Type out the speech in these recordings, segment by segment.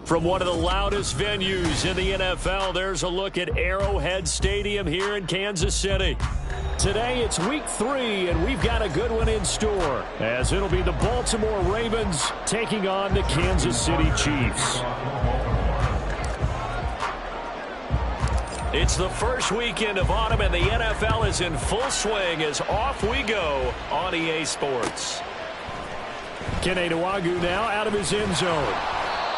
From one of the loudest venues in the NFL, there's a look at Arrowhead Stadium here in Kansas City. Today, it's week 3, and we've got a good one in store, as it'll be the Baltimore Ravens taking on the Kansas City Chiefs. It's the first weekend of autumn, and the NFL is in full swing as off we go on EA Sports. Kene Nwangwu now out of his end zone.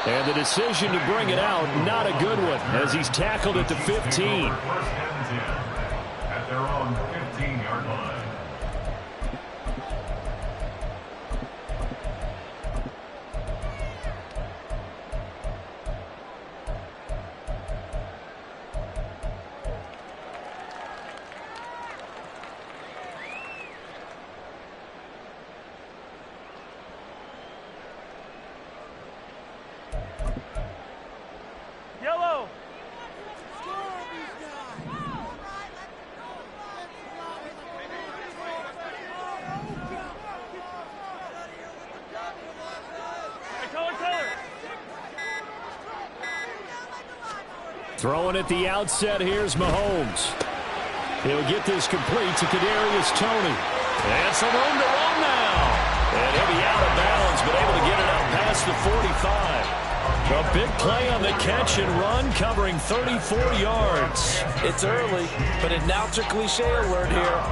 And the decision to bring it out, not a good one, as he's tackled at the 15. At their own 15-yard line. Throwing at the outset, here's Mahomes. He'll get this complete to Kadarius Toney. And some room to run now. And he'll be out of bounds, but able to get it out past the 45. A big play on the catch and run, covering 34 yards. It's early, but it now a cliche alert here.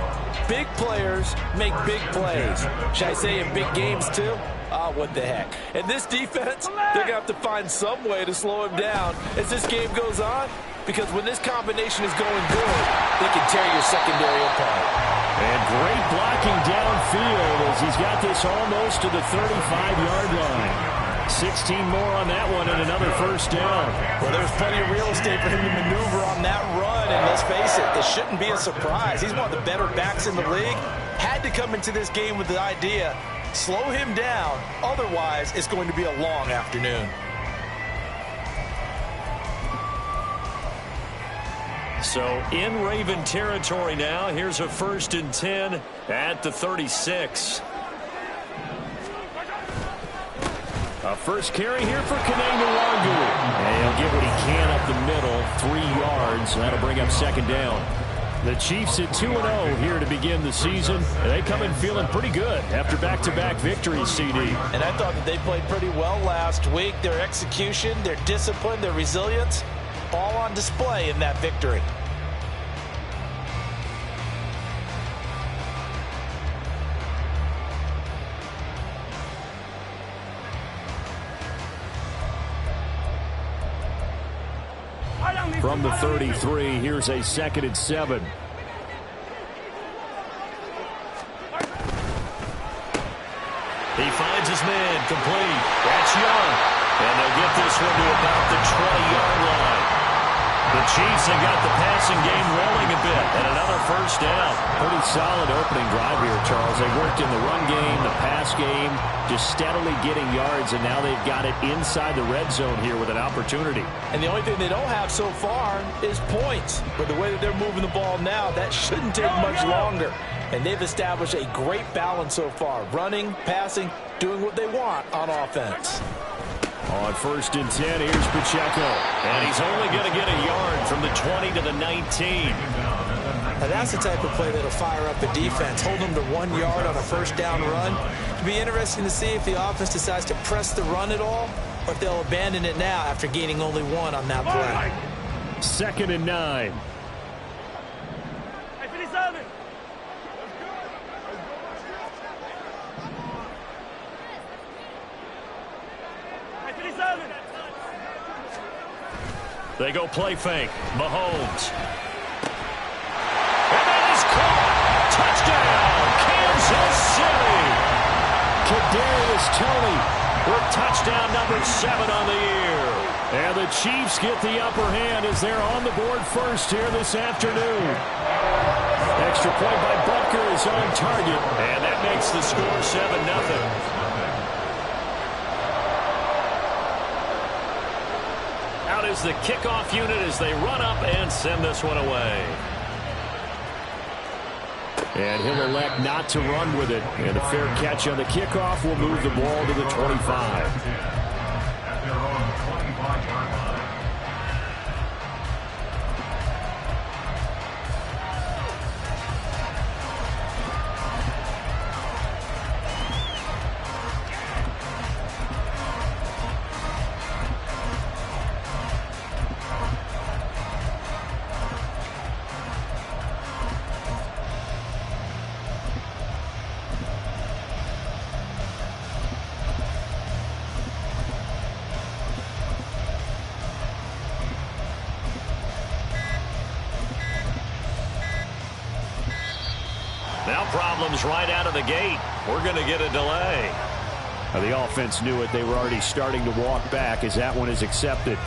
Big players make big plays. Should I say in big games, too? Oh, what the heck. And this defense, they're going to have to find some way to slow him down as this game goes on, because when this combination is going good, they can tear your secondary apart. And great blocking downfield as he's got this almost to the 35-yard line. 16 more on that one and another first down. Well, there's plenty of real estate for him to maneuver on that run, and let's face it, this shouldn't be a surprise. He's one of the better backs in the league. Had to come into this game with the idea, slow him down, otherwise it's going to be a long afternoon. So in Raven territory now, here's a 1st and 10 at the 36. A first carry here for Kene Nwangwu. And he'll get what he can up the middle, 3 yards. That'll bring up 2nd down. The Chiefs at 2-0 here to begin the season. And they come in feeling pretty good after back-to-back victories, CD. And I thought that they played pretty well last week. Their execution, their discipline, their resilience, all on display in that victory. From the 33, here's a 2nd and 7. He finds his man complete. That's Young. And they'll get this one to about the 20-yard line. The Chiefs have got the passing game rolling a bit. And another first down. Pretty solid opening drive here, Charles. They worked in the run game, the pass game, just steadily getting yards, and now they've got it inside the red zone here with an opportunity. And the only thing they don't have so far is points. But the way that they're moving the ball now, that shouldn't take much longer. And they've established a great balance so far. Running, passing, doing what they want on offense. On 1st and 10, here's Pacheco. And he's only going to get a yard from the 20 to the 19. Now that's the type of play that'll fire up the defense. Hold them to 1 yard on a first down run. It'll be interesting to see if the offense decides to press the run at all, or if they'll abandon it now after gaining only 1 on that play. 2nd and 9. They go play fake. Mahomes. And that is caught. Touchdown, Kansas City. Kadarius Toney with touchdown number 7 on the year. And the Chiefs get the upper hand as they're on the board first here this afternoon. Extra point by Butker is on target. And that makes the score 7-0. Is the kickoff unit as they run up and send this one away. And he'll elect not to run with it. And a fair catch on the kickoff will move the ball to the 25. At their own 25-yard line. Now problems right out of the gate. We're going to get a delay. The offense knew it. They were already starting to walk back as that one is accepted.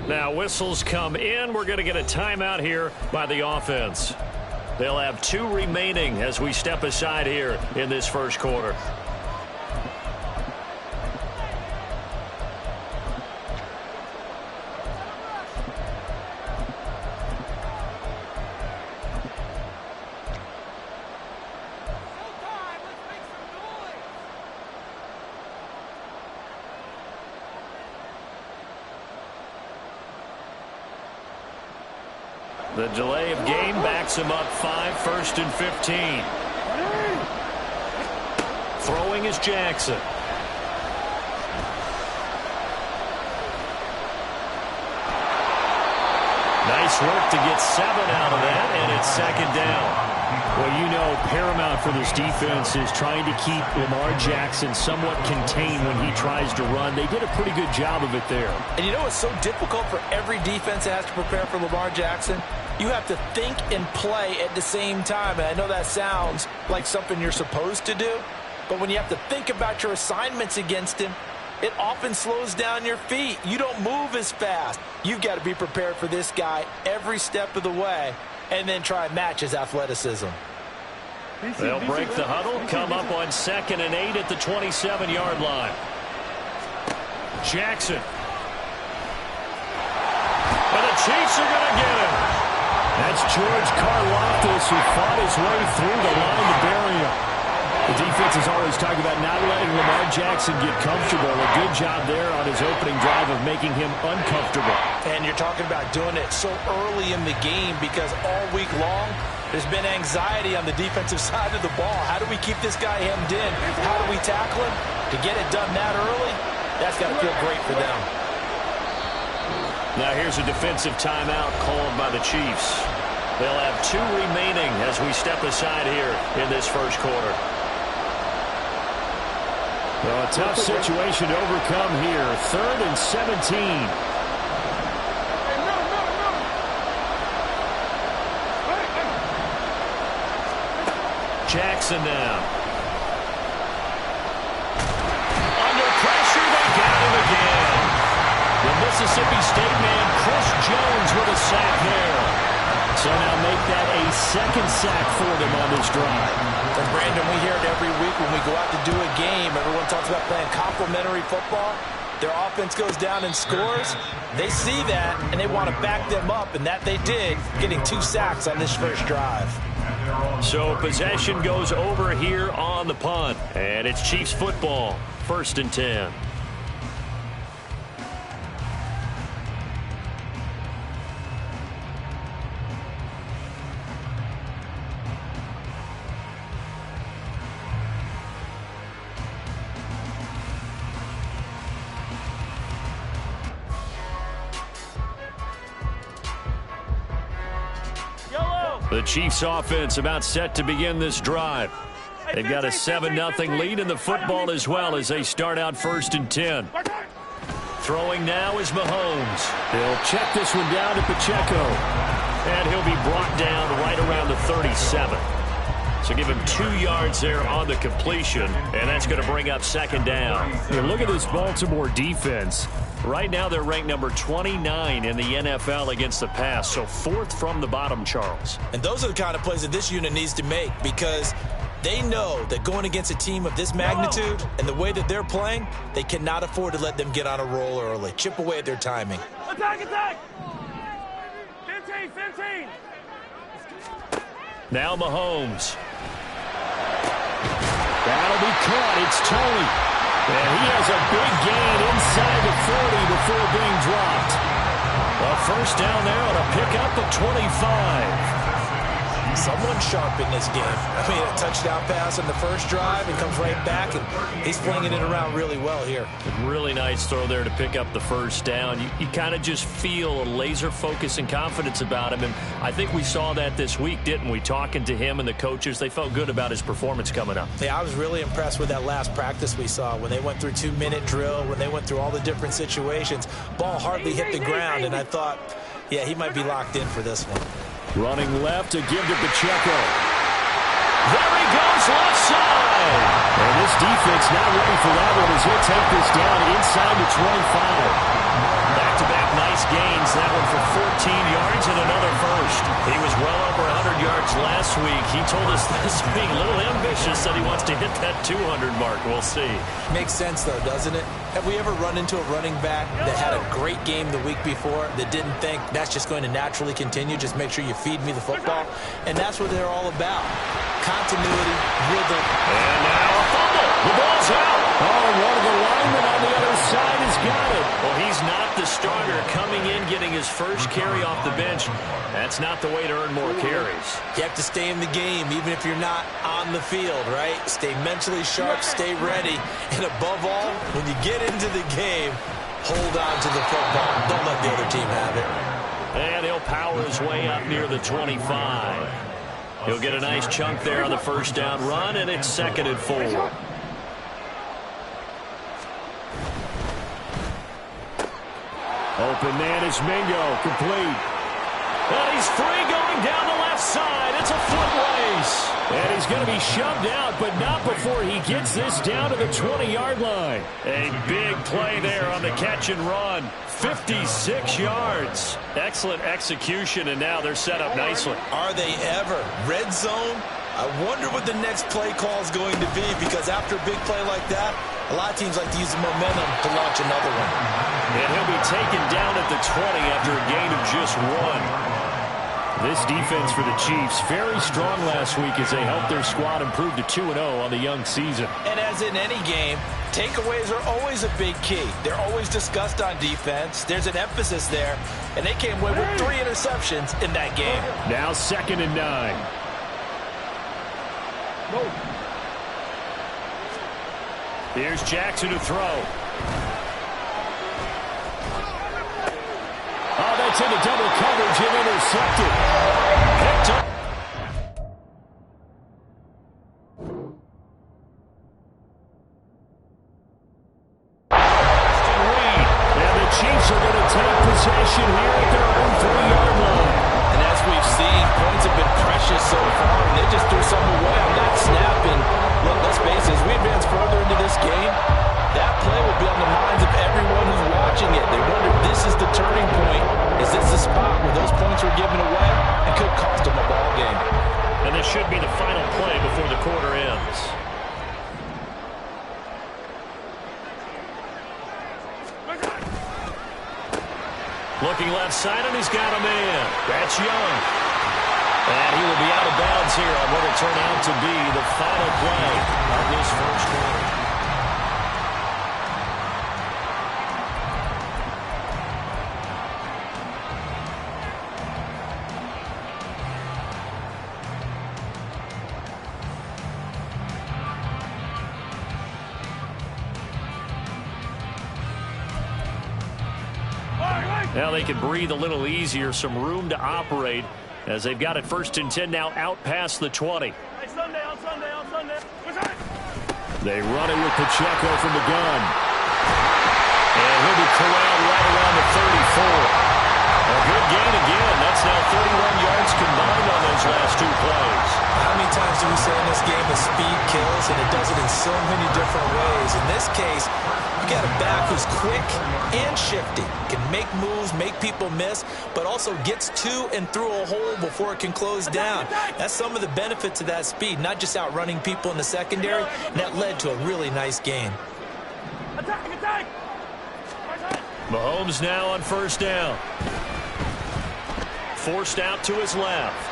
Now whistles come in. We're going to get a timeout here by the offense. They'll have 2 remaining as we step aside here in this first quarter. The delay of game backs him up 5, 1st and 15. Throwing is Jackson. Nice work to get 7 out of that, and it's 2nd down. Well, you know, paramount for this defense is trying to keep Lamar Jackson somewhat contained when he tries to run. They did a pretty good job of it there. And you know it's so difficult for every defense that has to prepare for Lamar Jackson? You have to think and play at the same time. And I know that sounds like something you're supposed to do, but when you have to think about your assignments against him, it often slows down your feet. You don't move as fast. You've got to be prepared for this guy every step of the way and then try and match his athleticism. They'll break the huddle, come up on 2nd and 8 at the 27-yard line. Jackson. And the Chiefs are going to get him. That's George Karlaftis who fought his way through the line to bury him. The defense is always talking about not letting Lamar Jackson get comfortable. A good job there on his opening drive of making him uncomfortable. And you're talking about doing it so early in the game because all week long there's been anxiety on the defensive side of the ball. How do we keep this guy hemmed in? How do we tackle him? To get it done that early, that's got to feel great for them. Now here's a defensive timeout called by the Chiefs. They'll have 2 remaining as we step aside here in this first quarter. Well, a tough situation to overcome here. 3rd and 17. Jackson now. Under pressure, they got him again. The Mississippi State man, Chris Jones, with a sack there. So now make that a 2nd sack for them on this drive. And Brandon, we hear it every week when we go out to do a game. Everyone talks about playing complementary football. their offense goes down and scores, they see that, and they want to back them up, and that they did, getting 2 sacks on this first drive. So possession goes over here on the punt, and it's Chiefs football, 1st and 10. The Chiefs offense about set to begin this drive. They've got a 7-0 lead in the football as well as they start out 1st and 10. Throwing now is Mahomes. He'll check this one down to Pacheco. And he'll be brought down right around the 37. So give him 2 yards there on the completion, and that's going to bring up 2nd down. Yeah, look at this Baltimore defense. Right now they're ranked number 29 in the NFL against the pass, so 4th from the bottom, Charles. And those are the kind of plays that this unit needs to make, because they know that going against a team of this magnitude and the way that they're playing, they cannot afford to let them get on a roll early. Chip away at their timing. Attack, attack! 15. Now Mahomes. That'll be caught. It's Tony. And he has a big gain inside the 40 before being dropped. A 1st down there on a pickup of 25. Someone sharp in this game. I mean, a touchdown pass on the first drive and comes right back, and he's flinging it around really well here. Really nice throw there to pick up the 1st down. You kind of just feel a laser focus and confidence about him, and I think we saw that this week, didn't we? Talking to him and the coaches, they felt good about his performance coming up. Yeah, I was really impressed with that last practice we saw when they went through 2-minute drill, when they went through all the different situations. Ball hardly hit the ground, and I thought, yeah, he might be locked in for this one. Running left to give to Pacheco. There he goes, left side. And this defense not ready for that one as he'll take this down inside the 25. Back-to-back nice gains. That one for 14 yards and another 1st. He was well over 100 yards last week. He told us this week, a little ambitious, that he wants to hit that 200 mark. We'll see. Makes sense, though, doesn't it? Have we ever run into a running back that had a great game the week before that didn't think that's just going to naturally continue? Just make sure you feed me the football. And that's what they're all about. Continuity, rhythm. And now a fumble. The ball's out. Oh, one of the linemen on the other side has got it. Well, he's not the starter coming in, getting his first carry off the bench. That's not the way to earn more carries. You have to stay in the game, even if you're not on the field, right? Stay mentally sharp, stay ready. And above all, when you get into the game, hold on to the football. Don't let the other team have it. And he'll power his way up near the 25. He'll get a nice chunk there on the 1st down run, and it's 2nd and 4. Open man is Mingo, complete. And he's free going down the left side. It's a foot race. And he's going to be shoved out, but not before he gets this down to the 20-yard line. A big play there on the catch and run. 56 yards. Excellent execution, and now they're set up nicely. Are they ever? Red zone? I wonder what the next play call is going to be, because after a big play like that, a lot of teams like to use the momentum to launch another one. And he'll be taken down at the 20 after a gain of just 1. This defense for the Chiefs, very strong last week as they helped their squad improve to 2-0 on the young season. And as in any game, takeaways are always a big key. They're always discussed on defense. There's an emphasis there, and they came away with 3 interceptions in that game. Now 2nd and 9. Here's Jackson to throw. Oh, that's into double coverage and intercepted. Picked up. And the Chiefs are going to take possession here at their own 3-yard line. And as we've seen, points have been precious so far, and they just threw some away on that snap. And look, let's face it, as we advance further into this game, that play will be on the minds of everyone who's watching it. They wonder if this is the turning point. Is this the spot where those points were given away? It could cost them a ball game. And this should be the final play before the quarter ends. looking left side, and he's got a man. That's Young. And he will be out of bounds here on what will turn out to be the final play of this first quarter. Now they can breathe a little easier, some room to operate as they've got it 1st and 10 now out past the 20. They run it with Pacheco from the gun. And he'll be corralled right around the 34. A good gain again. That's now 31 yards combined on those last 2 plays. How many times do we say in this game that speed kills, and it does it in so many different ways? In this case, you got a back who's quick and shifty, can make moves, make people miss, but also gets to and through a hole before it can close down. That's some of the benefits of that speed, not just outrunning people in the secondary, and that led to a really nice gain. Mahomes now on 1st down. Forced out to his left.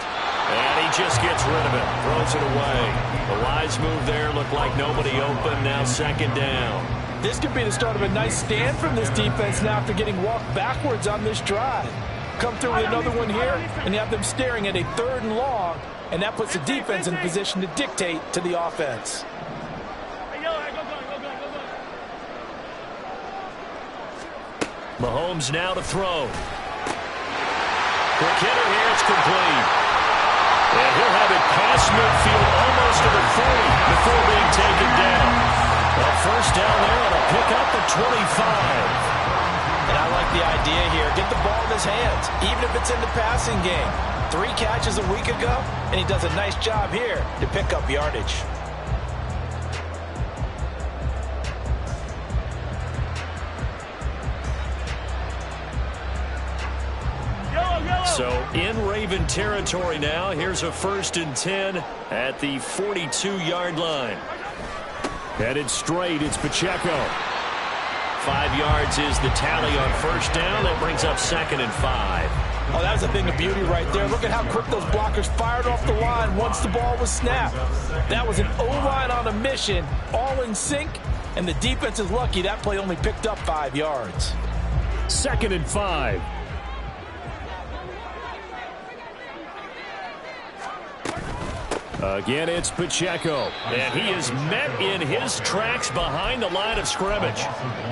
And he just gets rid of it. Throws it away. The wise move there. Looked like nobody open. Now 2nd down. This could be the start of a nice stand from this defense now after getting walked backwards on this drive. Come through with another one here, and you have them staring at a 3rd and long, and that puts the defense in a position to dictate to the offense. Mahomes now to throw. Quick hitter here. It's complete. And he'll have it past midfield almost to the 40 before being taken down. A 1st down there on a pickup at 25. And I like the idea here. Get the ball in his hands, even if it's in the passing game. 3 catches a week ago, and he does a nice job here to pick up yardage. So in Raven territory now. Here's a 1st and 10 at the 42-yard line. Headed straight, it's Pacheco. 5 yards is the tally on 1st down. That brings up 2nd and 5. Oh, that was a thing of beauty right there. Look at how quick those blockers fired off the line once the ball was snapped. That was an O-line on a mission, all in sync, and the defense is lucky that play only picked up 5 yards. 2nd and 5. Again, it's Pacheco. And he is met in his tracks behind the line of scrimmage.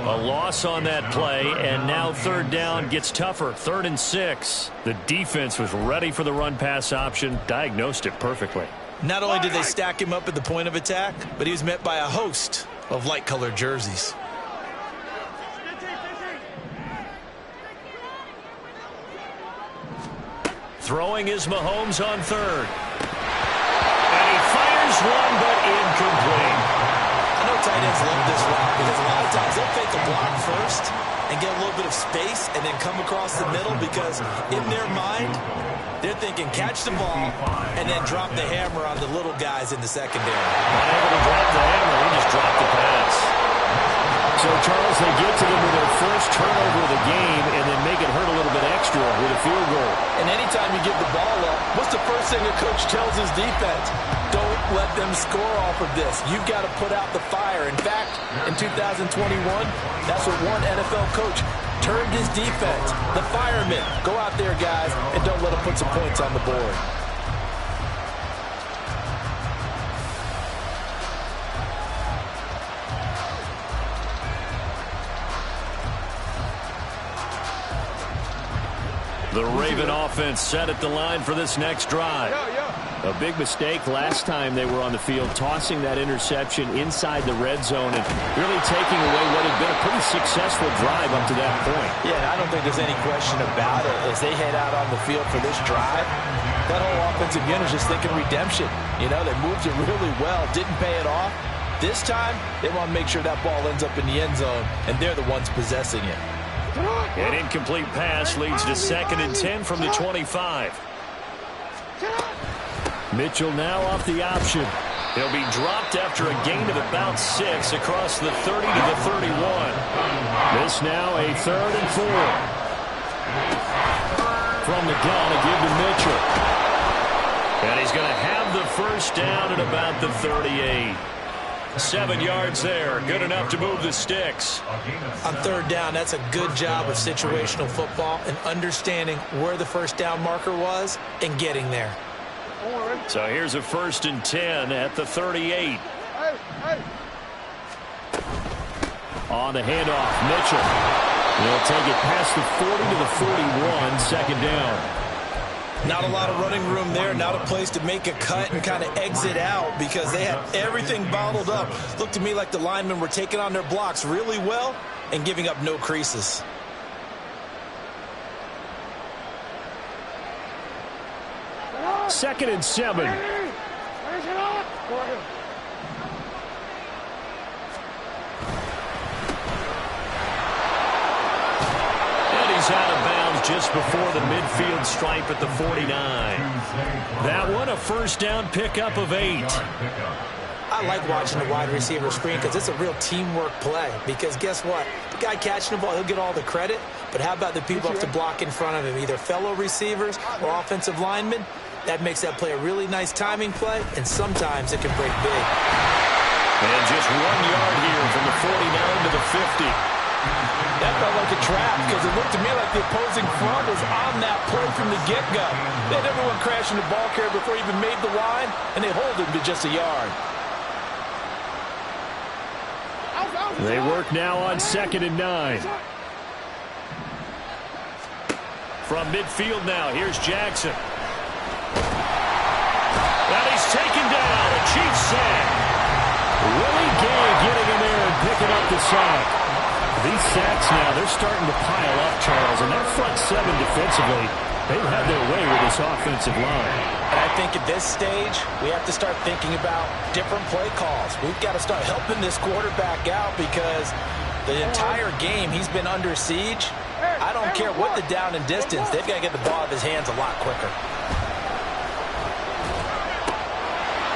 A loss on that play, and now 3rd down gets tougher. 3rd and 6. The defense was ready for the run-pass option, diagnosed it perfectly. Not only did they stack him up at the point of attack, but he was met by a host of light-colored jerseys. Throwing is Mahomes on 3rd. One, but incomplete. I know tight ends love this route because a lot of times they'll fake the block first and get a little bit of space and then come across the middle because in their mind, they're thinking catch the ball and then drop the hammer on the little guys in the secondary. Unable to drop the hammer, he just dropped the pass. So, Charles, they get to them with their first turnover of the game and then make it hurt a little bit extra with a field goal. And anytime you give the ball up, what's the first thing a coach tells his defense? Don't let them score off of this. You've got to put out the fire. In fact, in 2021, that's what one NFL coach termed his defense. The firemen. Go out there, guys, and don't let them put some points on the board. The Raven offense set at the line for this next drive. A big mistake last time they were on the field, tossing that interception inside the red zone and really taking away what had been a pretty successful drive up to that point. Yeah, and I don't think there's any question about it. As they head out on the field for this drive, that whole offensive unit is just thinking redemption. You know, they moved it really well, didn't pay it off. This time, they want to make sure that ball ends up in the end zone, and they're the ones possessing it. An incomplete pass leads to 2nd and 10 from the 25. Mitchell now off the option. He'll be dropped after a gain of about 6 across the 30 to the 31. This now a 3rd and 4. from the gun to give to Mitchell. And he's going to have the first down at about the 38. 7 yards there. Good enough to move the sticks. On third down, that's a good job of situational football and understanding where the first down marker was and getting there. So here's a 1st and 10 at the 38. On the handoff, Mitchell. They'll take it past the 40 to the 41, second down. Not a lot of running room there, not a place to make a cut and kind of exit out because they had everything bottled up. Looked to me like the linemen were taking on their blocks really well and giving up no creases. Second and 7. Out of bounds just before the midfield stripe at the 49. That one a first down pickup of 8. I like watching the wide receiver screen because it's a real teamwork play. Because guess what? The guy catching the ball, he'll get all the credit. But how about the people have to block in front of him, either fellow receivers or offensive linemen? That makes that play a really nice timing play, and sometimes it can break big. And just 1 yard here from the 49 to the 50. That felt like a trap because it looked to me like the opposing front was on that play from the get-go. They had everyone crashing the ball carrier before he even made the line, and they hold him to just a yard. They work now on 2nd and 9. From midfield now, here's Jackson. And he's taken down. A Chiefs sack. Willie Gay getting in there and picking up the sack. These sacks now, they're starting to pile up, Charles, and that front 7 defensively, they've had their way with this offensive line. And I think at this stage, we have to start thinking about different play calls. We've got to start helping this quarterback out because the entire game he's been under siege. I don't care what the down and distance, they've got to get the ball out of his hands a lot quicker.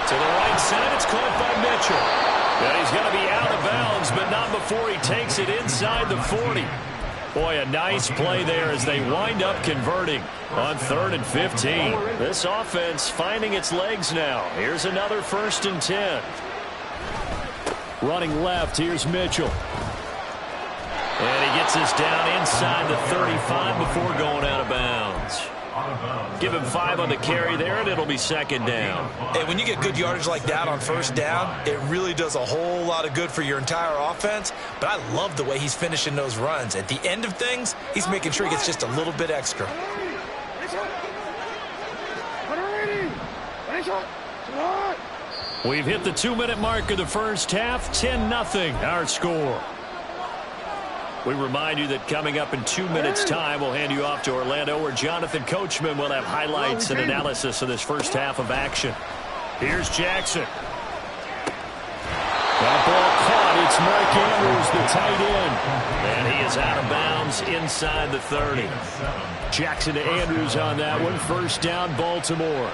To the right side, it's caught by Mitchell. And he's going to be out of bounds, but not before he takes it inside the 40. Boy, a nice play there as they wind up converting on 3rd and 15. This offense finding its legs now. Here's another 1st and 10. Running left, here's Mitchell. And he gets this down inside the 35 before going out of bounds. Give him 5 on the carry there, and it'll be 2nd down. Hey, when you get good yardage like that on 1st down, it really does a whole lot of good for your entire offense. But I love the way he's finishing those runs. At the end of things, he's making sure he gets just a little bit extra. We've hit the 2-minute mark of the first half. 10-0 our score. We remind you that coming up in 2 minutes' time, we'll hand you off to Orlando, where Jonathan Coachman will have highlights and analysis of this first half of action. Here's Jackson. That ball caught. It's Mark Andrews, the tight end. And he is out of bounds inside the 30. Jackson to Andrews on that one. First down, Baltimore.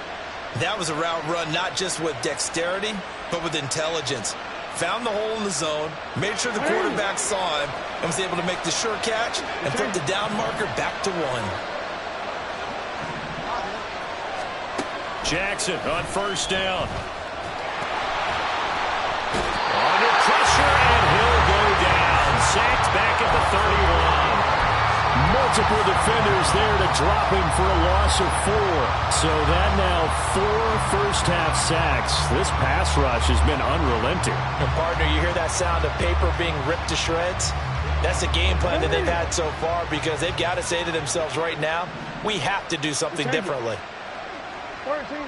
That was a route run not just with dexterity, but with intelligence. Found the hole in the zone, made sure the quarterback saw him, and was able to make the sure catch and flip the down marker back to 1. Jackson on first down. Under pressure, and he'll go down. Sacked back at the 31. Multiple defenders there to drop him for a loss of 4. So that now 4 first-half sacks. This pass rush has been unrelenting. And partner, you hear that sound of paper being ripped to shreds? That's the game plan that they've had so far because they've got to say to themselves right now, we have to do something differently. 13.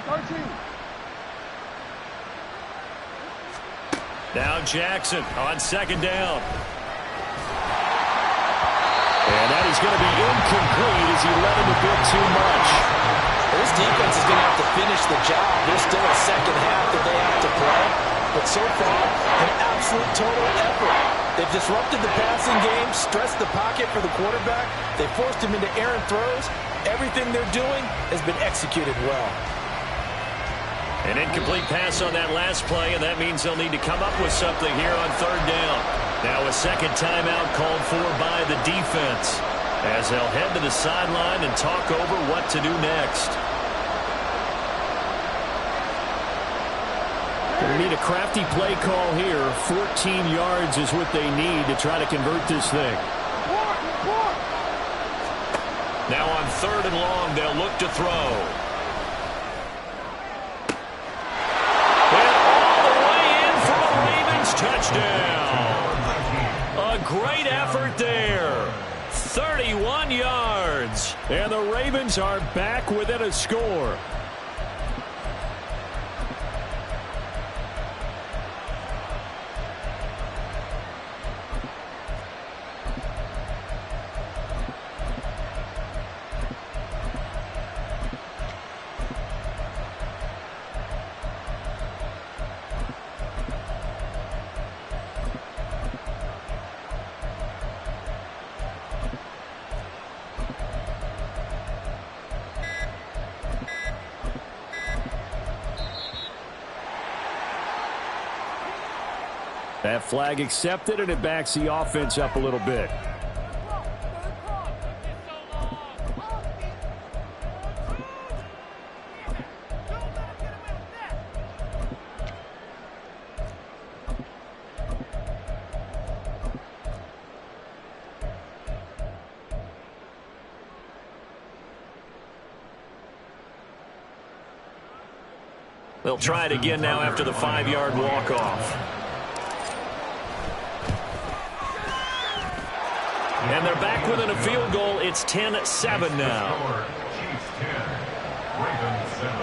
Now Jackson on 2nd down. And that is going to be incomplete as he let him a bit too much. This defense is going to have to finish the job. There's still a second half that they have to play. But so far, an absolute total effort. They've disrupted the passing game, stressed the pocket for the quarterback. They forced him into errant throws. Everything they're doing has been executed well. An incomplete pass on that last play, and that means they'll need to come up with something here on 3rd down. Now a second timeout called for by the defense. as they'll head to the sideline and talk over what to do next. They need a crafty play call here. 14 yards is what they need to try to convert this thing. Now on 3rd and long, they'll look to throw. And all the way in for a Ravens touchdown. A great effort there. 31 yards. And the Ravens are back within a score. That flag accepted, and it backs the offense up a little bit. They'll try it again now after the 5-yard walk-off. And they're back within a field goal. It's 10-7 now. Chiefs 10, Ravens 7.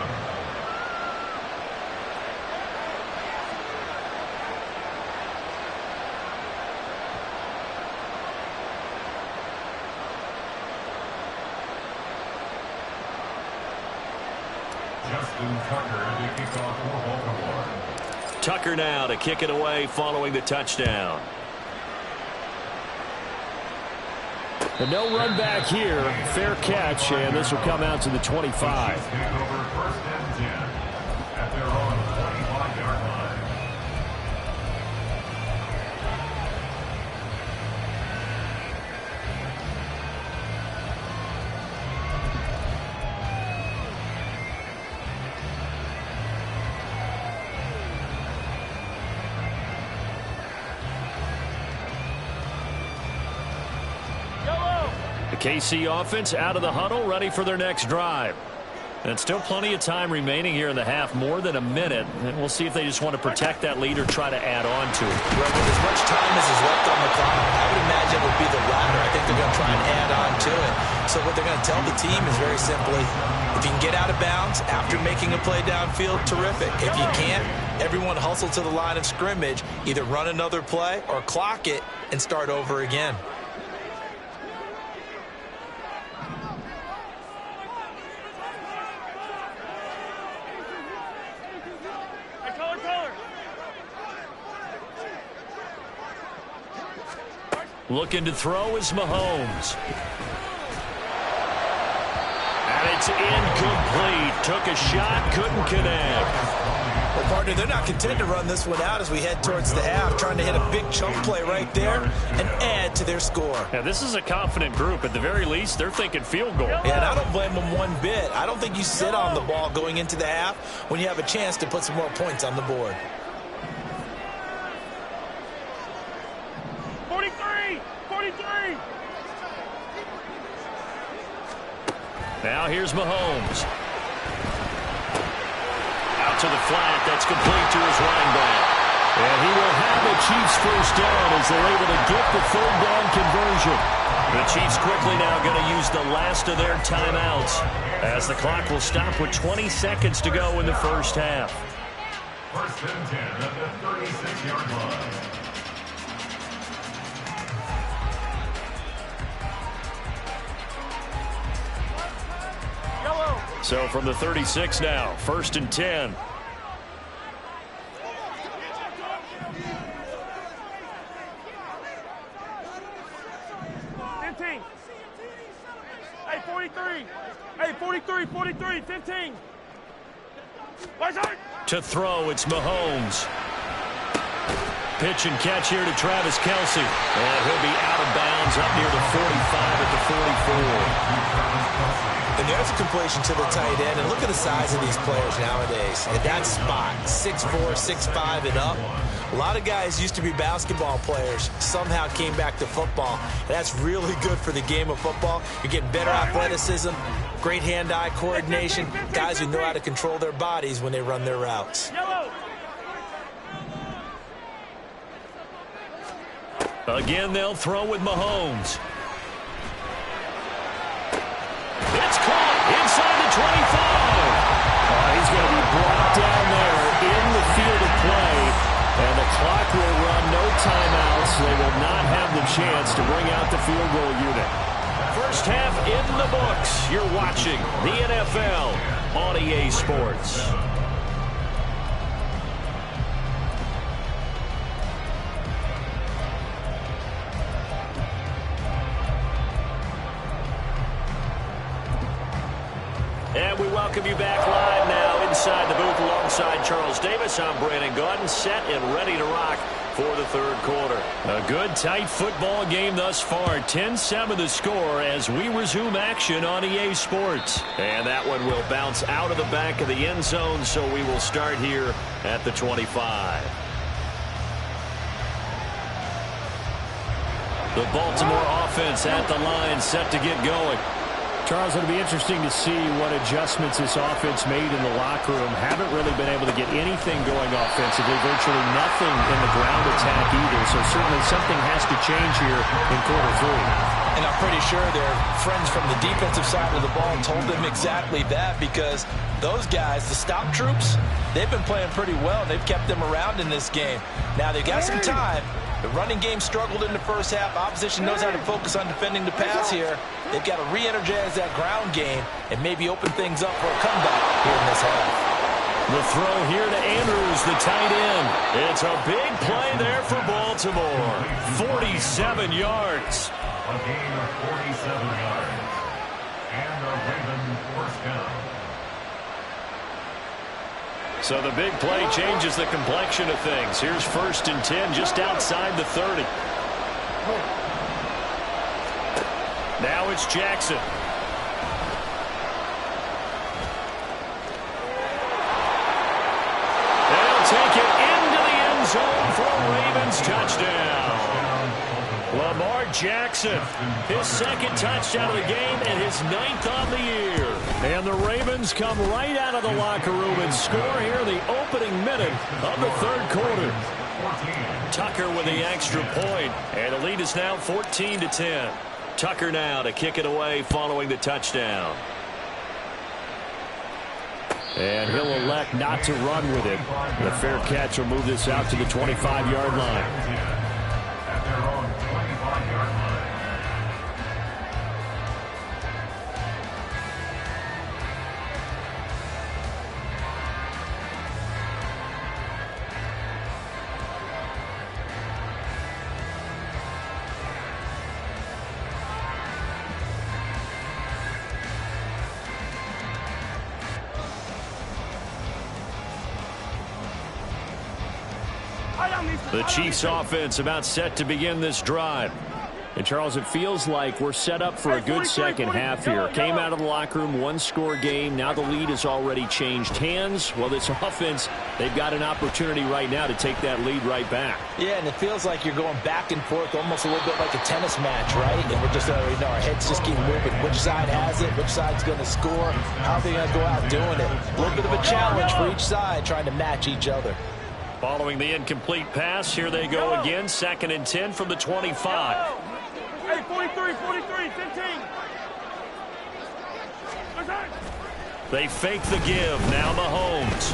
Justin Tucker to kick off for Baltimore. Tucker now to kick it away following the touchdown. But no run back here. Fair catch, and this will come out to the 25. Take over 1st and 10 at their own 25-yard line. The KC offense out of the huddle, ready for their next drive. And still plenty of time remaining here in the half, more than a minute. And we'll see if they just want to protect that lead or try to add on to it. Well, with as much time as is left on the clock, I would imagine it would be the latter. I think they're going to try and add on to it. So what they're going to tell the team is very simply, if you can get out of bounds after making a play downfield, terrific. If you can't, everyone hustle to the line of scrimmage, either run another play or clock it and start over again. Looking to throw is Mahomes. And it's incomplete. Took a shot, couldn't connect. Well, partner, they're not content to run this one out as we head towards the half, trying to hit a big chunk play right there and add to their score. Yeah, this is a confident group. At the very least, they're thinking field goal. Yeah, and I don't blame them one bit. I don't think you sit on the ball going into the half when you have a chance to put some more points on the board. 43! Now here's Mahomes. Out to the flat. That's complete to his running back. And he will have a Chiefs first down as they're able to get the 3rd down conversion. The Chiefs quickly now going to use the last of their timeouts as the clock will stop with 20 seconds to go in the first half. 1st and 10 at the 36-yard line. So from the 36 now, 1st and 10. Hey, 43. Hey, 43, 15. To throw, it's Mahomes. pitch and catch here to Travis Kelce. And he'll be out of bounds up near the 45 at the 44. And there's a completion to the tight end. And look at the size of these players nowadays. At that spot, 6'4", 6'5", and up. A lot of guys used to be basketball players, somehow came back to football. And that's really good for the game of football. You're getting better athleticism, great hand-eye coordination, guys who know how to control their bodies when they run their routes. Again, they'll throw with Mahomes. It's caught inside the 25. He's going to be brought down there in the field of play. And the clock will run, no timeouts. They will not have the chance to bring out the field goal unit. First half in the books. You're watching the NFL on EA Sports. And we welcome you back live now inside the booth alongside Charles Davis. I'm Brandon Gaudin, set and ready to rock for the third quarter. A good, tight football game thus far. 10-7 the score as we resume action on EA Sports. And that one will bounce out of the back of the end zone, so we will start here at the 25. The Baltimore offense at the line, set to get going. Charles, it'll be interesting to see what adjustments this offense made in the locker room. Haven't really been able to get anything going offensively. Virtually nothing in the ground attack either. So certainly something has to change here in quarter three. And I'm pretty sure their friends from the defensive side of the ball told them exactly that, because those guys, the stop troops, they've been playing pretty well. They've kept them around in this game. Now they've got some time. The running game struggled in the first half. Opposition knows how to focus on defending the pass here. They've got to re-energize that ground game and maybe open things up for a comeback here in this half. The throw here to Andrews, the tight end. It's a big play there for Baltimore. 47 yards. A gain of 47 yards. And a Raven first down. So the big play changes the complexion of things. Here's 1st and 10 just outside the 30. Now it's Jackson. They'll take it into the end zone for a Ravens touchdown. Lamar Jackson, his 2nd touchdown of the game and his 9th on the year. And the Ravens come right out of the locker room and score here the opening minute of the third quarter. Tucker with the extra point, and the lead is now 14-10. Tucker now to kick it away following the touchdown. And he'll elect not to run with it. The fair catch will move this out to the 25-yard line. At their own 25-yard line. The Chiefs offense about set to begin this drive. And, Charles, it feels like we're set up for a good second half here. Came out of the locker room, one-score game. Now the lead has already changed hands. Well, this offense, they've got an opportunity right now to take that lead right back. Yeah, and it feels like you're going back and forth, almost a little bit like a tennis match, right? And we're just, our heads just keep moving. Which side has it? Which side's going to score? How are they going to go out doing it? A little bit of a challenge for each side, trying to match each other. Following the incomplete pass, here they go again. 2nd and 10 from the 25. Hey, 43, 15. They fake the give. Now Mahomes.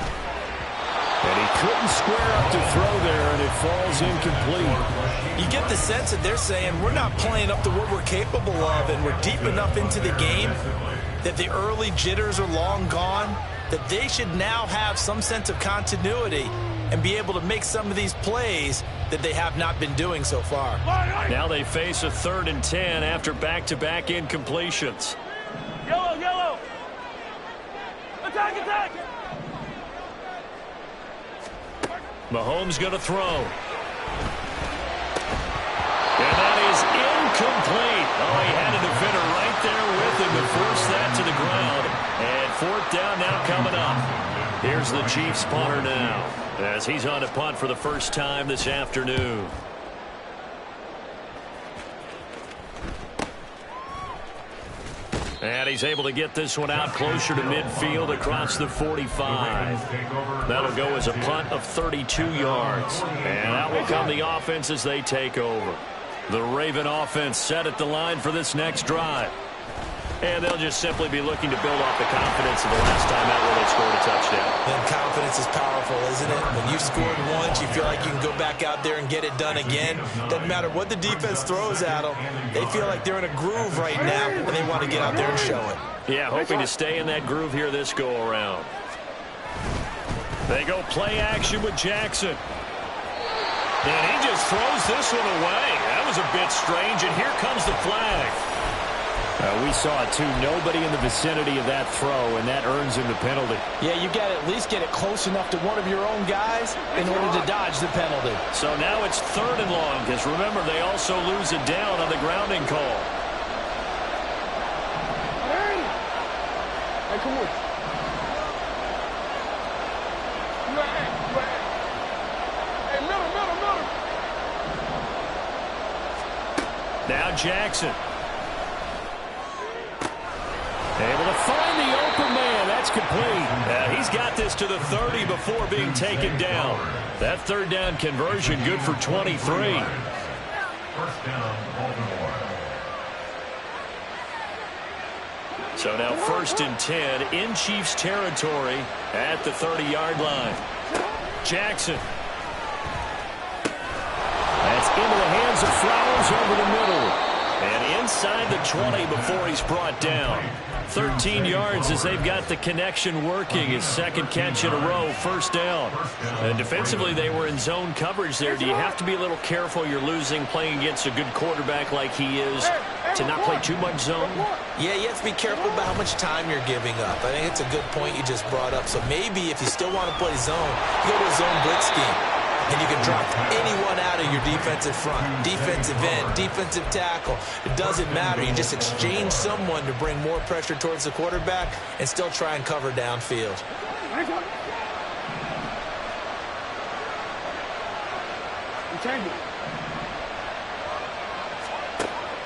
And he couldn't square up to throw there, and it falls incomplete. You get the sense that they're saying we're not playing up to what we're capable of, and we're deep enough into the game that the early jitters are long gone, that they should now have some sense of continuity and be able to make some of these plays that they have not been doing so far. Now they face a 3rd and 10 after back-to-back incompletions. Yellow. Attack. Mahomes going to throw. nothing to force that to the ground. And fourth down now coming up. Here's the Chiefs punter now, as he's on to punt for the first time this afternoon. And he's able to get this one out closer to midfield across the 45. That'll go as a punt of 32 yards. And out will come the offense as they take over. The Raven offense set at the line for this next drive. And they'll just simply be looking to build off the confidence of the last time out where they scored a touchdown. Then confidence is powerful, isn't it? When you've scored once, you feel like you can go back out there and get it done again. Doesn't matter what the defense throws at them. They feel like they're in a groove right now, and they want to get out there and show it. Yeah, hoping to stay in that groove here this go-around. They go play action with Jackson. And he just throws this one away. That was a bit strange, and here comes the flag. We saw it, too. Nobody in the vicinity of that throw, and that earns him the penalty. Yeah, you got to at least get it close enough to one of your own guys in order to dodge the penalty. So now it's 3rd and long, because remember, they also lose it down on the grounding call. Hey, come on. Hey, middle. Now Jackson. Able to find the open man. That's complete. He's got this to the 30 before being taken down. That 3rd down conversion good for 23. First down, Baltimore. So now 1st and 10 in Chiefs territory at the 30-yard line. Jackson. That's into the hands of Flowers over the middle. And inside the 20 before he's brought down. 13 yards as they've got the connection working. His 2nd catch in a row, 1st down. And defensively, they were in zone coverage there. Do you have to be a little careful you're losing playing against a good quarterback like he is to not play too much zone? Yeah, you have to be careful about how much time you're giving up. I think it's a good point you just brought up. So maybe if you still want to play zone, you go to a zone blitz scheme. And you can drop anyone out of your defensive front, defensive end, defensive tackle. It doesn't matter. You just exchange someone to bring more pressure towards the quarterback and still try and cover downfield.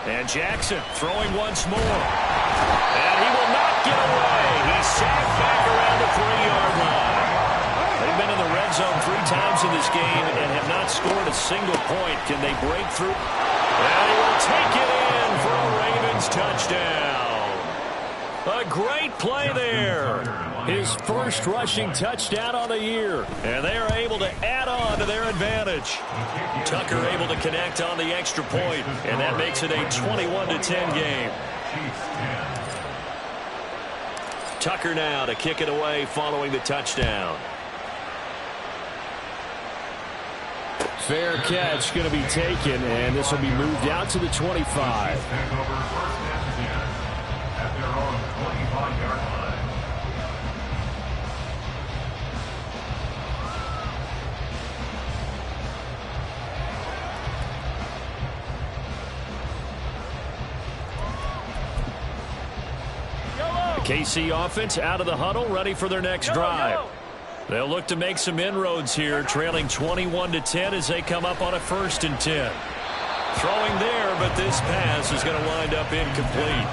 And Jackson throwing once more. And he will not get away. He's sacked back around the 3-yard line. They've been in the red zone 3 times in this game and have not scored a single point. Can they break through? And he will take it in for a Ravens touchdown. A great play there. His first rushing touchdown on the year. And they are able to add on to their advantage. Tucker able to connect on the extra point, and that makes it a 21-10 game. Tucker now to kick it away following the touchdown. Fair catch going to be taken, and this will be moved out to the 25. The KC offense out of the huddle, ready for their next drive. They'll look to make some inroads here, trailing 21-10 as they come up on a 1st and 10. Throwing there, but this pass is going to wind up incomplete.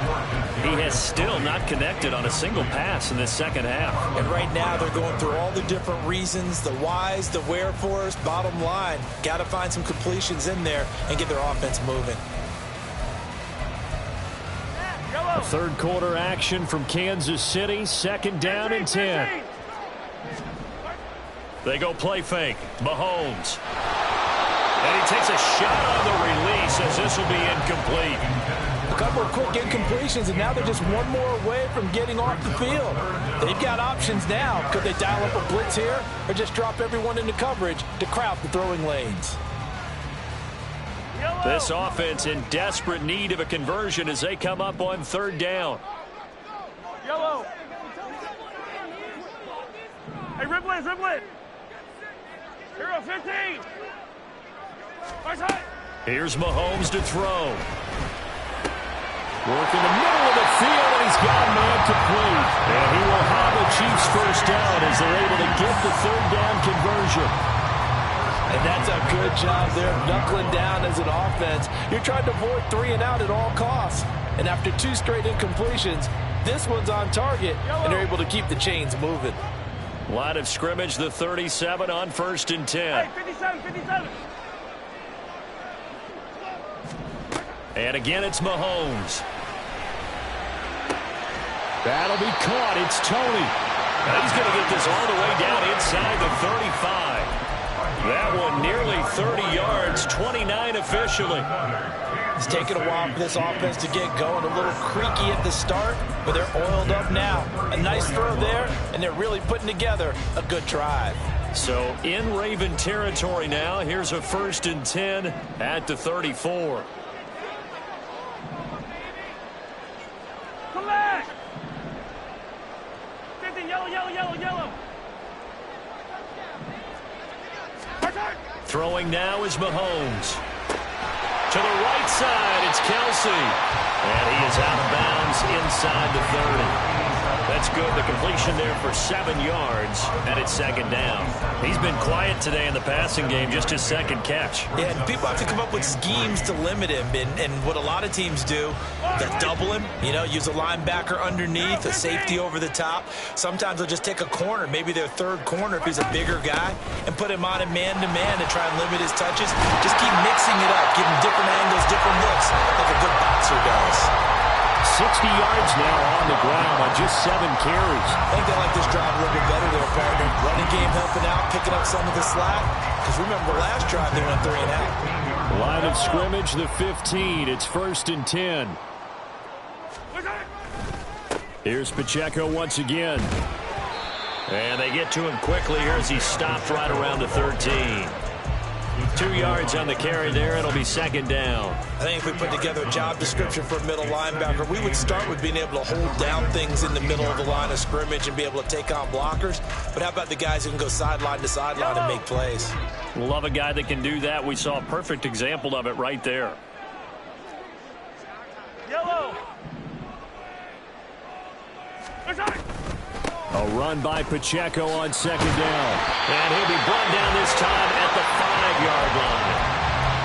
He has still not connected on a single pass in this 2nd half. And right now they're going through all the different reasons, the whys, the wherefores. Bottom line, got to find some completions in there and get their offense moving. A 3rd quarter action from Kansas City, 2nd down and 10. They go play fake. Mahomes. And he takes a shot on the release as this will be incomplete. A couple of quick incompletions, and now they're just one more away from getting off the field. They've got options now. Could they dial up a blitz here or just drop everyone into coverage to crowd the throwing lanes? This offense in desperate need of a conversion as they come up on 3rd down. Yellow. Hey, rip it. Here go, 15. Right side. Here's Mahomes to throw. Working the middle of the field, and he's got a man complete. And he will have the Chiefs first down as they're able to get the third down conversion. And that's a good job there, knuckling down as an offense. You're trying to avoid 3 and out at all costs. And after 2 straight incompletions, this one's on target, and they're able to keep the chains moving. Line of scrimmage, the 37 on 1st and 10. Hey, 57, 57. And again, it's Mahomes. That'll be caught. It's Tony. And he's going to get this all the way down inside the 35. That one nearly 30 yards, 29 officially. It's taken a while for this offense to get going. A little creaky at the start, but they're oiled up now. A nice throw there, and they're really putting together a good drive. So in Raven territory now. Here's a 1st and 10 at the 34. Collect. 50, yellow, yellow, yellow, yellow. Throwing now is Mahomes. To the right side, it's Kelsey. And he is out of bounds inside the 30. That's good. The completion there for 7 yards, and it's 2nd down. He's been quiet today in the passing game, just his 2nd catch. Yeah, and people have to come up with schemes to limit him, and what a lot of teams do, they double him, use a linebacker underneath, a safety over the top. Sometimes they'll just take a corner, maybe their 3rd corner if he's a bigger guy, and put him on a man-to-man to try and limit his touches. Just keep mixing it up, give him different angles, different looks, like a good boxer does. 60 yards now on the ground on just 7 carries. I think they like this drive a little bit better there, partner. Running game helping out, picking up some of the slack. Because remember, last drive they went 3 and out. Line of scrimmage, the 15. It's 1st and 10. Here's Pacheco once again. And they get to him quickly here as he stopped right around the 13. 2 yards on the carry there. It'll be 2nd down. I think if we put together a job description for a middle linebacker, we would start with being able to hold down things in the middle of the line of scrimmage and be able to take on blockers. But how about the guys who can go sideline to sideline and make plays? Love a guy that can do that. We saw a perfect example of it right there. Yellow. A run by Pacheco on 2nd down. And he'll be brought down this time at the 5-yard line.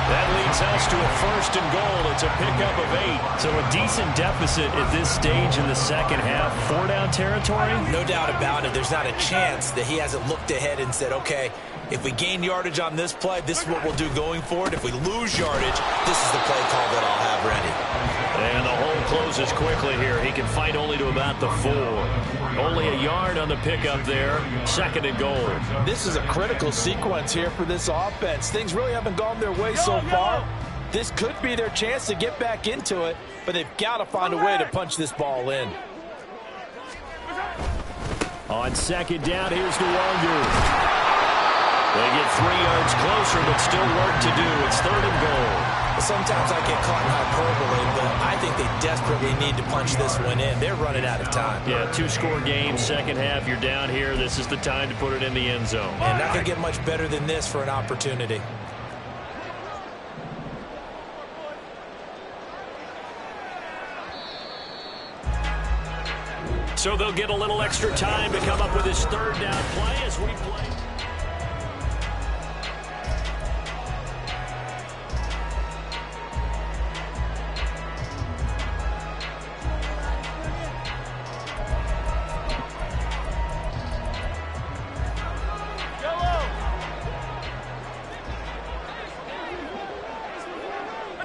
That leads us to a 1st and goal. It's a pickup of 8. So a decent deficit at this stage in the 2nd half. 4-down territory? No doubt about it. There's not a chance that he hasn't looked ahead and said, okay, if we gain yardage on this play, this is what we'll do going forward. If we lose yardage, this is the play call that I'll have ready. And the hole closes quickly here. He can fight only to about the 4. Only a yard on the pickup there. 2nd and goal. This is a critical sequence here for this offense. Things really haven't gone their way so far. This could be their chance to get back into it, but they've got to find a way to punch this ball in. On 2nd down, here's DeWanger. They get 3 yards closer, but still work to do. It's 3rd and goal. Sometimes I get caught in hyperbole, but I think they desperately need to punch this one in. They're running out of time. Yeah, 2-score game, 2nd half. You're down here. This is the time to put it in the end zone. And not going to get much better than this for an opportunity. So they'll get a little extra time to come up with his 3rd down play as we play.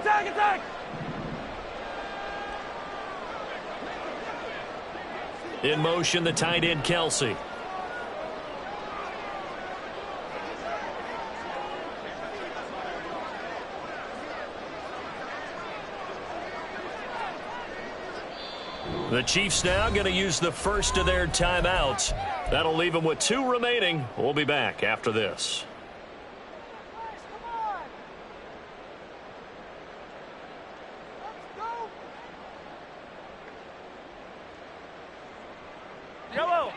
Attack! In motion, the tight end, Kelsey. The Chiefs now going to use the first of their timeouts. That'll leave them with 2 remaining. We'll be back after this.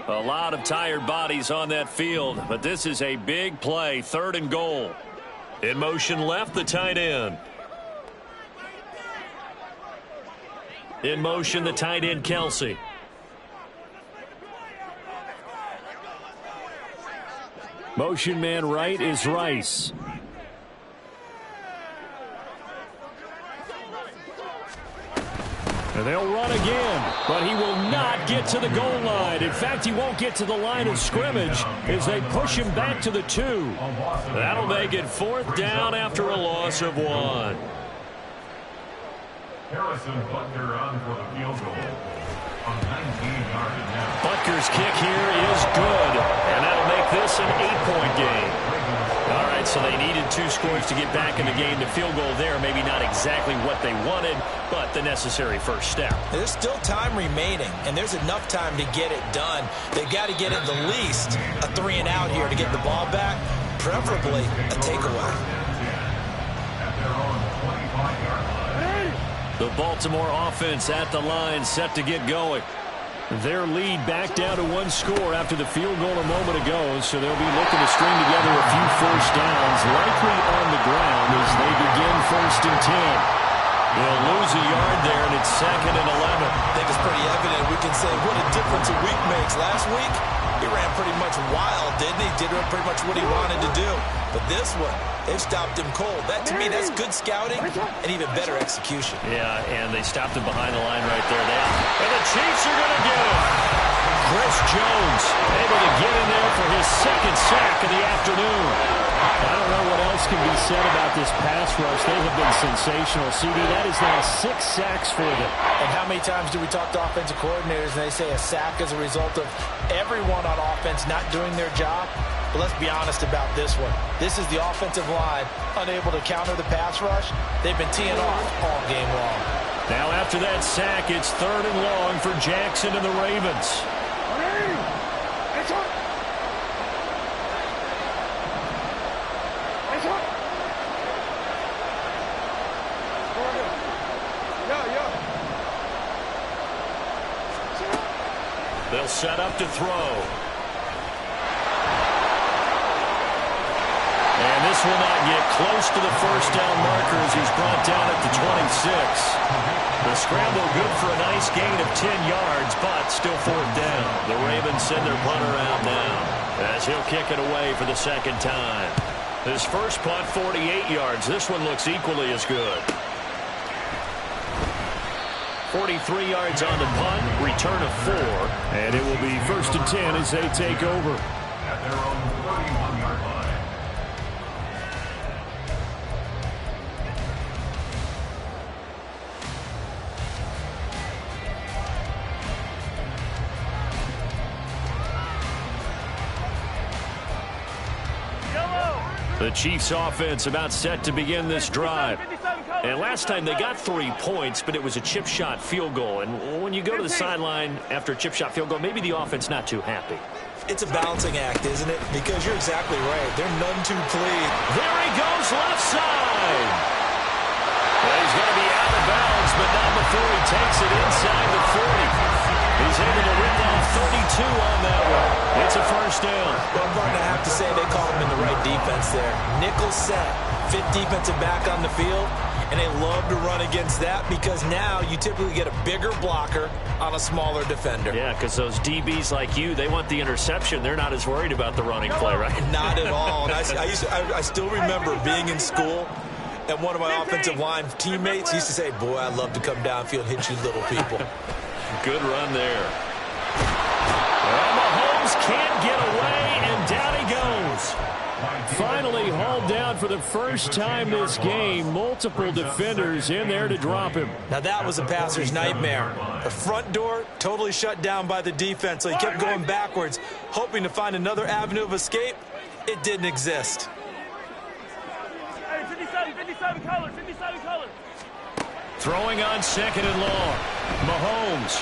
A lot of tired bodies on that field, but this is a big play, 3rd and goal. In motion left, the tight end. In motion, the tight end, Kelsey. Motion man right is Rice. And they'll run again, but he will not get to the goal line. In fact, he won't get to the line of scrimmage as they push him back to the 2. That'll make it 4th down after a loss of 1. Harrison Butker on for the field goal. On 19-yard now. Butker's kick here is good, and that'll make this an 8-point game. All right, so they needed 2 scores to get back in the game. The field goal there, maybe not exactly what they wanted, but the necessary first step. There's still time remaining, and there's enough time to get it done. They've got to get at the least a 3-and-out here to get the ball back, preferably a takeaway. At their own 25-yard line. The Baltimore offense at the line, set to get going. Their lead back down to 1 score after the field goal a moment ago, so they'll be looking to string together a few first downs, likely on the ground as they begin 1st and 10. They'll lose a yard there, and it's 2nd and 11. I think it's pretty evident. We can say what a difference a week makes. Last week, he ran pretty much wild, didn't he? Did pretty much what he wanted to do. But this one, they've stopped him cold. That, to me, that's good scouting and even better execution. Yeah, and they stopped him behind the line right there. And the Chiefs are going to get him. Chris Jones able to get in there for his 2nd sack of the afternoon. I don't know what else can be said about this pass rush. They have been sensational. CD, that is now 6 sacks for them. And how many times do we talk to offensive coordinators and they say a sack is a result of everyone on offense not doing their job? But let's be honest about this one. This is the offensive line unable to counter the pass rush. They've been teeing off all game long. Now after that sack, it's 3rd and long for Jackson and the Ravens. They'll set up to throw. And this will not get close to the first down marker as he's brought down at the 26. The scramble good for a nice gain of 10 yards, but still 4th down. The Ravens send their punter out now as he'll kick it away for the 2nd time. His first punt, 48 yards. This one looks equally as good. 43 yards on the punt, return of 4. And it will be 1st and 10 as they take over. At their own 31-yard line. The Chiefs offense about set to begin this drive. And last time they got 3 points, but it was a chip shot field goal. And when you go to the sideline after a chip shot field goal, maybe the offense not too happy. It's a balancing act, isn't it? Because you're exactly right. They're none too clean. There he goes, left side. Well, he's going to be out of bounds, but not before he takes it inside the 40. He's able to rip off 32 on that one. It's a first down. Well, Martin, I have to say they called him in the right defense there. Nickel set, 5th defensive back on the field, and they love to run against that because now you typically get a bigger blocker on a smaller defender. Yeah, because those DBs like you, they want the interception. They're not as worried about the running play, right? Not at all. And I still remember being in school, and one of my offensive line teammates used to say, boy, I'd love to come downfield and hit you little people. Good run there. Well, Mahomes can't get away, and down he goes. Finally hauled down for the first time this game. Multiple defenders in there to drop him. Now that was a passer's nightmare. The front door totally shut down by the defense, so he kept going backwards, hoping to find another avenue of escape. It didn't exist. Hey, 57 colors, 57 colors. Throwing on 2nd and long. Mahomes.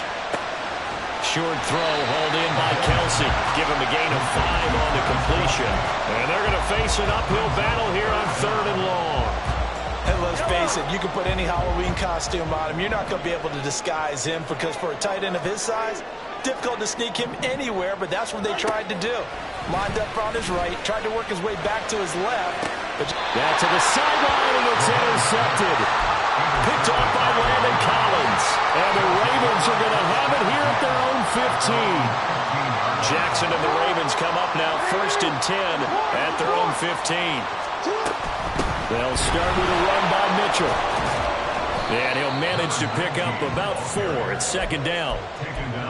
Short throw hauled in by Kelsey. Give him a gain of 5 on the completion. And they're going to face an uphill battle here on 3rd and long. And let's face it, you can put any Halloween costume on him. You're not going to be able to disguise him because for a tight end of his size, difficult to sneak him anywhere, but that's what they tried to do. Lined up on his right, tried to work his way back to his left. Back to the sideline, and it's intercepted. Picked off by Landon Collins. And the Ravens are going to have it here at their own 15. Jackson and the Ravens come up now 1st and 10 at their own 15. They'll start with a run by Mitchell. And he'll manage to pick up about 4 at 2nd down.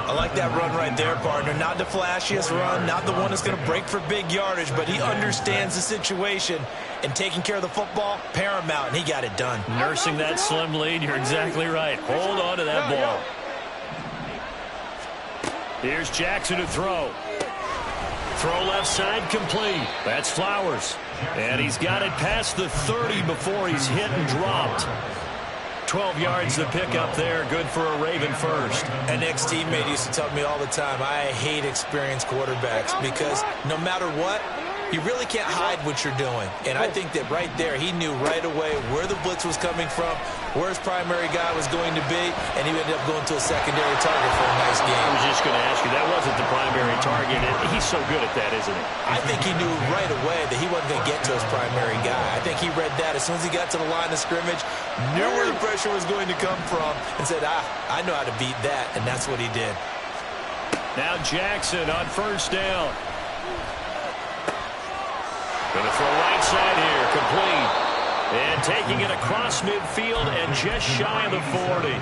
I like that run right there, partner. Not the flashiest run, not the one that's going to break for big yardage, but he understands the situation, and taking care of the football, paramount, and he got it done. Nursing that slim lead, you're exactly right. Hold on to that ball. Here's Jackson to throw. Throw left side complete. That's Flowers. And he's got it past the 30 before he's hit and dropped. 12 yards to pick up there. Good for a Raven first. An ex-teammate used to tell me all the time, I hate experienced quarterbacks because no matter what, you really can't hide what you're doing. And I think that right there, he knew right away where the blitz was coming from, where his primary guy was going to be, and he ended up going to a secondary target for a nice game. I was just going to ask you, that wasn't the primary target. He's so good at that, isn't he? I think he knew right away that he wasn't going to get to his primary guy. I think he read that as soon as he got to the line of scrimmage, knew where the pressure was going to come from, and said, I know how to beat that, and that's what he did. Now Jackson on 1st down. Going to throw right side here, complete. And taking it across midfield and just shy of the 40.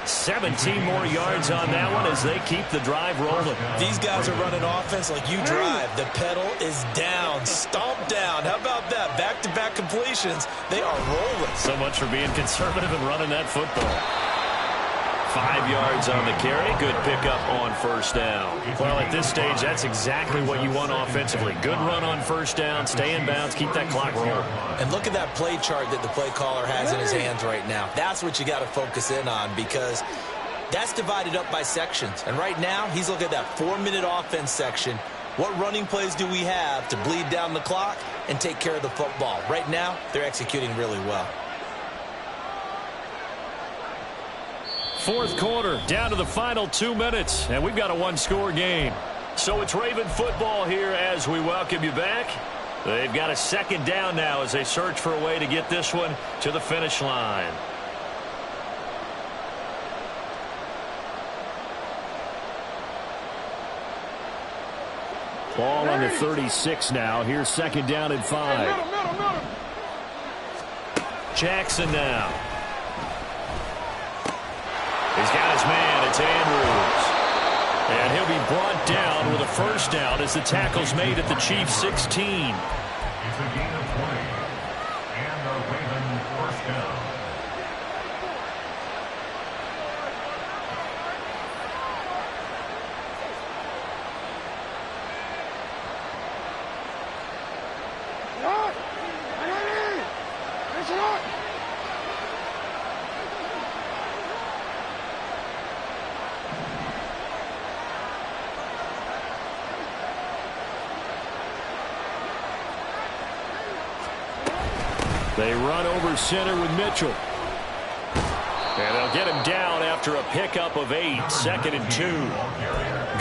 17 more yards on that one as they keep the drive rolling. These guys are running offense like you drive. The pedal is down, stomped down. How about that? Back-to-back completions. They are rolling. So much for being conservative and running that football. 5 yards on the carry. Good pickup on 1st down. Well, at this stage, that's exactly what you want offensively. Good run on 1st down. Stay in bounds. Keep that clock rolling. And look at that play chart that the play caller has in his hands right now. That's what you got to focus in on because that's divided up by sections. And right now, he's looking at that 4-minute offense section. What running plays do we have to bleed down the clock and take care of the football? Right now, they're executing really well. 4th quarter, down to the final 2 minutes, and we've got a 1-score game. So it's Raven football here as we welcome you back. They've got a 2nd down now as they search for a way to get this one to the finish line. Ball on the 36 now. Here's 2nd down and 5. Jackson now. He's got his man. It's Andrews. And he'll be brought down with a 1st down as the tackle's made at the Chiefs 16. It's a gain of 20. And a Raven 1st down. They run over center with Mitchell. And they'll get him down after a pickup of 8. 2nd and 2.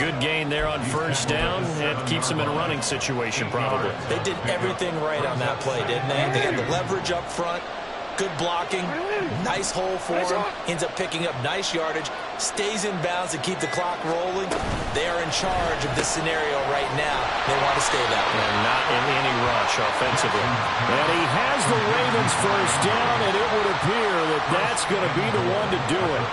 Good gain there on 1st down. It keeps them in a running situation probably. They did everything right on that play, didn't they? They got the leverage up front. Good blocking. Nice hole for him. Ends up picking up nice yardage. Stays in bounds to keep the clock rolling. They are in charge of this scenario right now. They want to stay that way. And not in any rush offensively. And he has the Ravens 1st down, and it would appear that that's going to be the one to do it.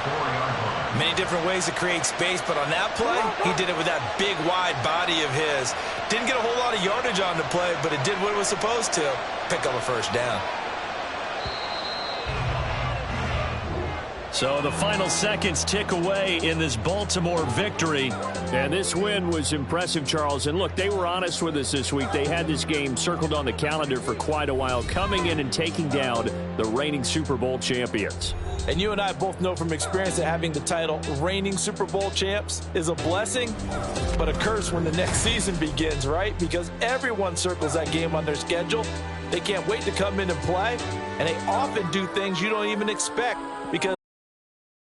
Many different ways to create space, but on that play, he did it with that big, wide body of his. Didn't get a whole lot of yardage on the play, but it did what it was supposed to. Pick up a 1st down. So the final seconds tick away in this Baltimore victory. And this win was impressive, Charles. And look, they were honest with us this week. They had this game circled on the calendar for quite a while, coming in and taking down the reigning Super Bowl champions. And you and I both know from experience that having the title reigning Super Bowl champs is a blessing, but a curse when the next season begins, right? Because everyone circles that game on their schedule. They can't wait to come in and play, and they often do things you don't even expect because